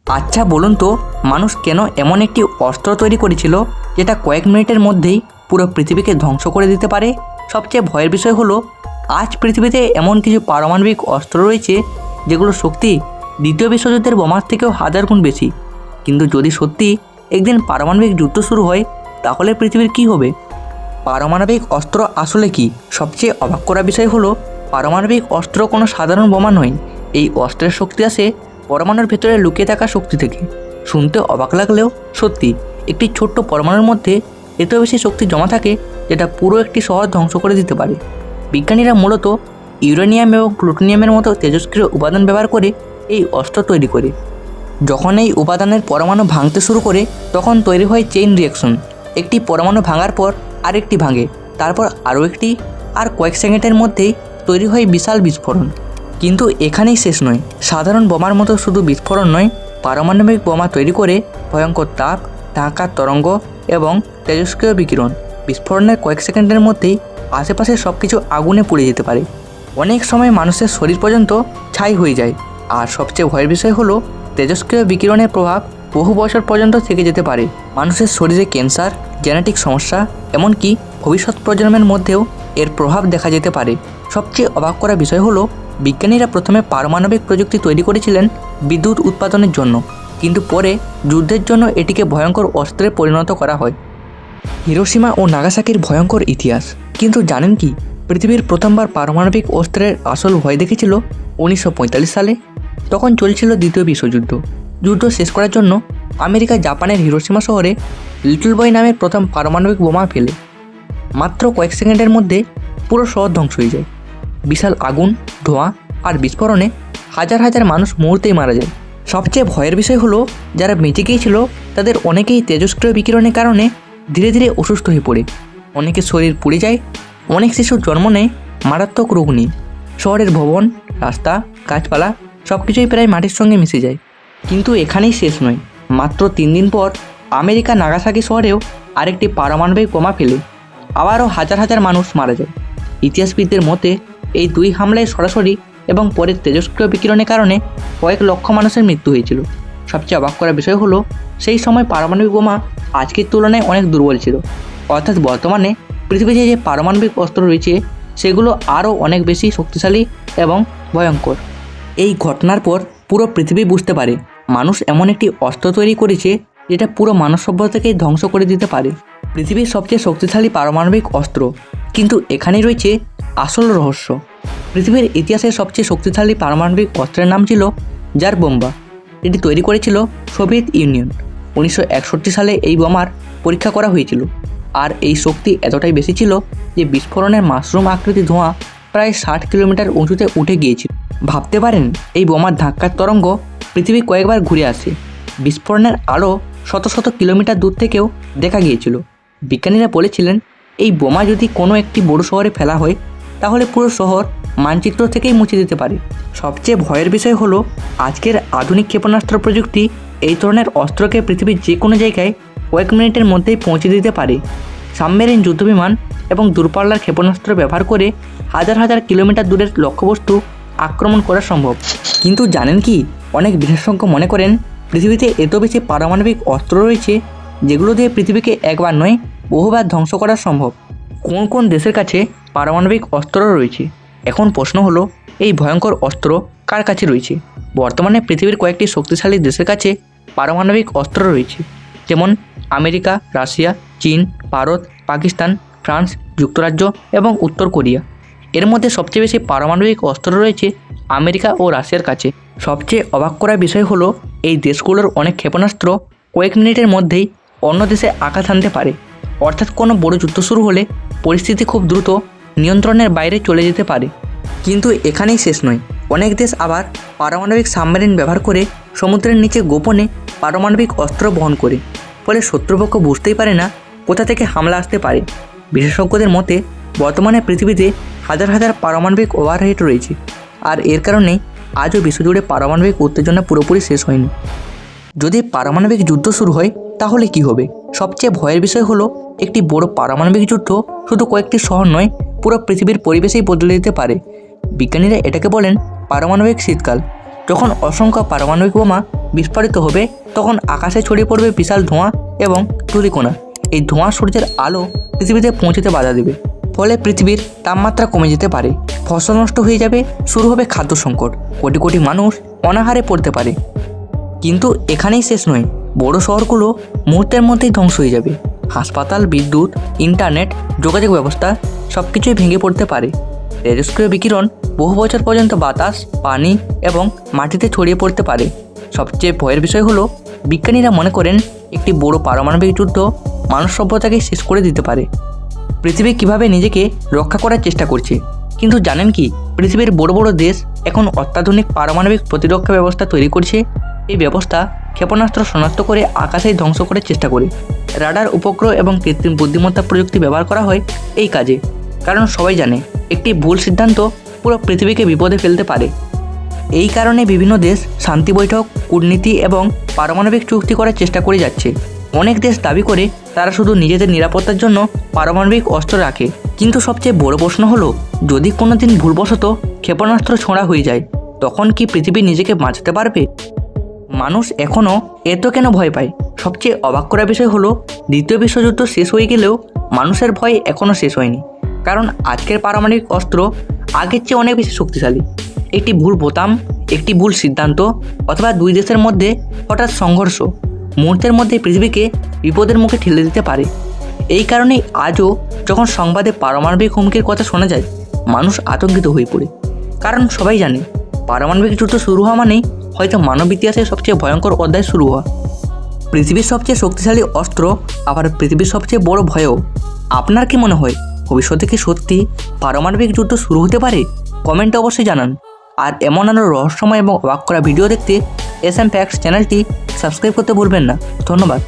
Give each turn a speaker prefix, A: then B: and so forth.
A: আচ্ছা বলুন তো, মানুষ কেন এমন একটি অস্ত্র তৈরি করেছিল যেটা কয়েক মিনিটের মধ্যেই পুরো পৃথিবীকে ধ্বংস করে দিতে পারে? সবচেয়ে ভয়ের বিষয় হলো, আজ পৃথিবীতে এমন কিছু পারমাণবিক অস্ত্র রয়েছে যেগুলোর শক্তি দ্বিতীয় বিশ্বযুদ্ধের বোমার থেকেও হাজার গুণ বেশি। কিন্তু যদি সত্যি একদিন পারমাণবিক যুদ্ধ শুরু হয়, তাহলে পৃথিবীর কী হবে? পারমাণবিক অস্ত্র আসলে কি? সবচেয়ে অবাক করা বিষয় হলো, পারমাণবিক অস্ত্র কোনো সাধারণ বোমা নয়। এই অস্ত্রের শক্তি আসে পরমাণুর ভেতরে লুকিয়ে থাকা শক্তি থেকে। শুনতে অবাক লাগলেও সত্যি, একটি ছোট্ট পরমাণুর মধ্যে এত বেশি শক্তি জমা থাকে যেটা পুরো একটি শহর ধ্বংস করে দিতে পারে। বিজ্ঞানীরা মূলত ইউরেনিয়াম এবং প্লুটোনিয়ামের মতো তেজস্ক্রিয় উপাদান ব্যবহার করে এই অস্ত্র তৈরি করে। যখন এই উপাদানের পরমাণু ভাঙতে শুরু করে, তখন তৈরি হয় চেইন রিয়াকশন। একটি পরমাণু ভাঙার পর আরেকটি ভাঙে, তারপর আরও একটি, আর কয়েক সেকেন্ডের মধ্যেই তৈরি হয় বিশাল বিস্ফোরণ। কিন্তু এখানেই শেষ নয়। সাধারণ বোমার মতো শুধু বিস্ফোরণ নয়, পারমাণবিক বোমা তৈরি করে ভয়ঙ্কর তাপ, ঢাকার তরঙ্গ এবং তেজস্ক্রিয় বিকিরণ। বিস্ফোরণের কয়েক সেকেন্ডের মধ্যেই আশেপাশের সব কিছু আগুনে পুড়ে যেতে পারে। অনেক সময় মানুষের শরীর পর্যন্ত ছাই হয়ে যায়। আর সবচেয়ে ভয়ের বিষয় হলো, তেজস্ক্রিয় বিকিরণের প্রভাব বহু বছর পর্যন্ত থেকে যেতে পারে। মানুষের শরীরে ক্যান্সার, জেনেটিক সমস্যা, এমনকি ভবিষ্যৎ প্রজন্মের মধ্যেও এর প্রভাব দেখা যেতে পারে। সবচেয়ে অবাক করা বিষয় হলো, বিজ্ঞানীরা প্রথমে পারমাণবিক প্রযুক্তি তৈরি করেছিলেন বিদ্যুৎ উৎপাদনের জন্য, কিন্তু পরে যুদ্ধের জন্য এটিকে ভয়ঙ্কর অস্ত্রে পরিণত করা হয়। হিরোশিমা ও নাগাসাকির ভয়ঙ্কর ইতিহাস। কিন্তু জানেন কি, পৃথিবীর প্রথমবার পারমাণবিক অস্ত্রের আসল ভয় দেখেছিল 1945 সালে। তখন চলছিল দ্বিতীয় বিশ্বযুদ্ধ। যুদ্ধ শেষ করার জন্য আমেরিকা জাপানের হিরোশিমা শহরে লিটল বয় নামের প্রথম পারমাণবিক বোমা ফেলে। মাত্র কয়েক সেকেন্ডের মধ্যে পুরো শহর ধ্বংস হয়ে যায়। বিশাল আগুন, ধোঁয়া আর বিস্ফোরণে হাজার হাজার মানুষ মুহূর্তেই মারা যায়। সবচেয়ে ভয়ের বিষয় হলো, যারা বেঁচে গিয়েছিল তাদের অনেকেই তেজস্ক্রিয় বিকিরণের কারণে ধীরে ধীরে অসুস্থ হয়ে পড়ে। অনেকের শরীর পুড়ে যায়, অনেক শিশুর জন্ম নেয় মারাত্মক রোগ নিয়ে। শহরের ভবন, রাস্তা, গাছপালা সব কিছুই প্রায় মাটির সঙ্গে মিশে যায়। কিন্তু এখানেই শেষ নয়। মাত্র 3 দিন পর আমেরিকা নাগাসাকি শহরেও আরেকটি পারমাণবিক বোমা ফেলে আবারও হাজার হাজার মানুষ মারা যায়। ইতিহাসবিদদের মতে এই দুই হামলায় সরাসরি এবং পরে তেজস্ক্রিয় বিকিরণের কারণে কয়েক লক্ষ মানুষের মৃত্যু হয়েছিল। সবচেয়ে অবাক করার বিষয় হলো, সেই সময় পারমাণবিক বোমা আজকের তুলনায় অনেক দুর্বল ছিল। অর্থাৎ বর্তমানে পৃথিবীতে যে পারমাণবিক অস্ত্র রয়েছে সেগুলো আরও অনেক বেশি শক্তিশালী এবং ভয়ঙ্কর। এই ঘটনার পর পুরো পৃথিবী বুঝতে পারে, মানুষ এমন একটি অস্ত্র তৈরি করেছে যেটা পুরো মানব সভ্যতাকেই ধ্বংস করে দিতে পারে। পৃথিবীর সবচেয়ে শক্তিশালী পারমাণবিক অস্ত্র। কিন্তু এখানেই রয়েছে আসল রহস্য। পৃথিবীর ইতিহাসের সবচেয়ে শক্তিশালী পারমাণবিক অস্ত্রের নাম ছিল জার বোম্বা। এটি তৈরি করেছিল সোভিয়েত ইউনিয়ন। 1961 সালে এই বোমার পরীক্ষা করা হয়েছিল। আর এই শক্তি এতটাই বেশি ছিল যে বিস্ফোরণের মাশরুম আকৃতি ধোঁয়া প্রায় 60 কিলোমিটার উঁচুতে উঠে গিয়েছিল। ভাবতে পারেন, এই বোমার ধাক্কার তরঙ্গ পৃথিবী কয়েকবার ঘুরে আসে। বিস্ফোরণের আলো শত শত কিলোমিটার দূর থেকেও দেখা গিয়েছিল। বিজ্ঞানীরা বলেছিলেন, এই বোমা যদি কোনো একটি বড় শহরে ফেলা হয়, তাহলে পুরো শহর মানচিত্র থেকেই মুছে দিতে পারে। সবচেয়ে ভয়ের বিষয় হলো, আজকের আধুনিক ক্ষেপণাস্ত্র প্রযুক্তি এই ধরনের অস্ত্রকে পৃথিবীর যে কোনো জায়গায় কয়েক মিনিটের মধ্যেই পৌঁছে দিতে পারে। সাবমেরিন যুদ্ধবিমান এবং দূরপাল্লার ক্ষেপণাস্ত্র ব্যবহার করে হাজার হাজার কিলোমিটার দূরের লক্ষ্যবস্তু আক্রমণ করা সম্ভব। কিন্তু জানেন কি, অনেক বিশেষজ্ঞ মনে করেন পৃথিবীতে এত বেশি পারমাণবিক অস্ত্র রয়েছে যেগুলো দিয়ে পৃথিবীকে একবার নয় বহুবার ধ্বংস করা সম্ভব। কোন কোন দেশের কাছে পারমাণবিক অস্ত্র রয়েছে? এখন প্রশ্ন হলো, এই ভয়ঙ্কর অস্ত্র কার কাছে রয়েছে? বর্তমানে পৃথিবীর কয়েকটি শক্তিশালী দেশের কাছে পারমাণবিক অস্ত্র রয়েছে, যেমন আমেরিকা, রাশিয়া, চীন, ভারত, পাকিস্তান, ফ্রান্স, যুক্তরাজ্য এবং উত্তর কোরিয়া। এর মধ্যে সবচেয়ে বেশি পারমাণবিক অস্ত্র রয়েছে আমেরিকা ও রাশিয়ার কাছে। সবচেয়ে অবাক করার বিষয় হলো, এই দেশগুলোর অনেক ক্ষেপণাস্ত্র কয়েক মিনিটের মধ্যেই অন্য দেশে আঘাত হানতে পারে। অর্থাৎ কোনো বড় যুদ্ধ শুরু হলে পরিস্থিতি খুব দ্রুত নিয়ন্ত্রণের বাইরে চলে যেতে পারে। কিন্তু এখানেই শেষ নয়। অনেক দেশ আবার পারমাণবিক সাবমেরিন ব্যবহার করে সমুদ্রের নিচে গোপনে পারমাণবিক অস্ত্র বহন করে। ফলে শত্রুপক্ষ বুঝতেই পারে না কোথা থেকে হামলা আসতে পারে। বিশেষজ্ঞদের মতে বর্তমানে পৃথিবীতে হাজার হাজার পারমাণবিক ওভারহেড রয়েছে। আর এর কারণেই আজও বিশ্বজুড়ে পারমাণবিক উত্তেজনা পুরোপুরি শেষ হয়নি। যদি পারমাণবিক যুদ্ধ শুরু হয়, তাহলে কি হবে? সবচেয়ে ভয়ের বিষয় হলো, একটি বড় পারমাণবিক যুদ্ধ শুধু কয়েকটি শহর নয়, পুরো পৃথিবীর পরিবেশেই বদলে দিতে পারে। বিজ্ঞানীরা এটাকে বলেন পারমাণবিক শীতকাল। যখন অসংখ্য পারমাণবিক বোমা বিস্ফোরিত হবে তখন আকাশে ছড়িয়ে পড়বে বিশাল ধোঁয়া এবং ধূলিকণা। এই ধোঁয়া সূর্যের আলো পৃথিবীতে পৌঁছতে বাধা দেবে, ফলে পৃথিবীর তাপমাত্রা কমে যেতে পারে, ফসল নষ্ট হয়ে যাবে, শুরু হবে খাদ্য সংকট, কোটি কোটি মানুষ অনাহারে পড়তে পারে। কিন্তু এখানেই শেষ নয়, বড় শহরগুলো মুহূর্তের মধ্যেই ধ্বংস হয়ে যাবে। হাসপাতাল, বিদ্যুৎ, ইন্টারনেট, যোগাযোগ ব্যবস্থা সব কিছুই ভেঙে পড়তে পারে। তেজস্ক্রিয় বিকিরণ বহু বছর পর্যন্ত বাতাস, পানি এবং মাটিতে ছড়িয়ে পড়তে পারে। সবচেয়ে ভয়ের বিষয় হলো বিজ্ঞানীরা মনে করেন একটি বড় পারমাণবিক যুদ্ধ মানব সভ্যতাকে শেষ করে দিতে পারে। পৃথিবী কিভাবে নিজেকে রক্ষা করার চেষ্টা করছে, কিন্তু জানেন কি পৃথিবীর বড় বড় দেশ এখন অত্যাধুনিক পারমাণবিক প্রতিরক্ষা ব্যবস্থা তৈরি করছে। এই ব্যবস্থা ক্ষেপণাস্ত্র শনাক্ত করে আকাশেই ধ্বংস করার চেষ্টা করে। রাডার, উপগ্রহ এবং কৃত্রিম বুদ্ধিমত্তা প্রযুক্তি ব্যবহার করা হয় এই কাজে, কারণ সবাই জানে একটি ভুল সিদ্ধান্ত পুরো পৃথিবীকে বিপদে ফেলতে পারে। এই কারণে বিভিন্ন দেশ শান্তি বৈঠক, কূটনীতি এবং পারমাণবিক চুক্তি করার চেষ্টা করে যাচ্ছে। অনেক দেশ দাবি করে তারা শুধু নিজেদের নিরাপত্তার জন্য পারমাণবিক অস্ত্র রাখে, কিন্তু সবচেয়ে বড় প্রশ্ন হলো যদি কোনো দিন ভুলবশত ক্ষেপণাস্ত্র ছোঁড়া হয়ে যায় তখন কি পৃথিবী নিজেকে বাঁচাতে পারবে? মানুষ এখনও এত কেন ভয় পায়? সবচেয়ে অবাক করা বিষয় হলো দ্বিতীয় বিশ্বযুদ্ধ শেষ হয়ে গেলেও মানুষের ভয় এখনও শেষ হয়নি, কারণ আজকের পারমাণবিক অস্ত্র আগের চেয়ে অনেক বেশি শক্তিশালী। একটি ভুল বোতাম, একটি ভুল সিদ্ধান্ত অথবা দুই দেশের মধ্যে হঠাৎ সংঘর্ষ মুহূর্তের মধ্যে পৃথিবীকে বিপদের মুখে ঠেলে দিতে পারে। এই কারণেই আজও যখন সংবাদে পারমাণবিক হুমকির কথা শোনা যায় মানুষ আতঙ্কিত হয়ে পড়ে, কারণ সবাই জানে পারমাণবিক যুদ্ধ শুরু হওয়া মানেই হয়তো মানব ইতিহাসের সবচেয়ে ভয়ঙ্কর অধ্যায় শুরু হওয়া। পৃথিবীর সবচেয়ে শক্তিশালী অস্ত্র আবার পৃথিবীর সবচেয়ে বড় ভয়ও। আপনার কি মনে হয় ভবিষ্যতে কি সত্যি পারমাণবিক যুদ্ধ শুরু হতে পারে? কমেন্টে অবশ্যই জানান। আর এমন আরও রহস্যময় এবং অবাক করা ভিডিও দেখতে SM Facts চ্যানেলটি সাবস্ক্রাইব করতে ভুলবেন না। ধন্যবাদ।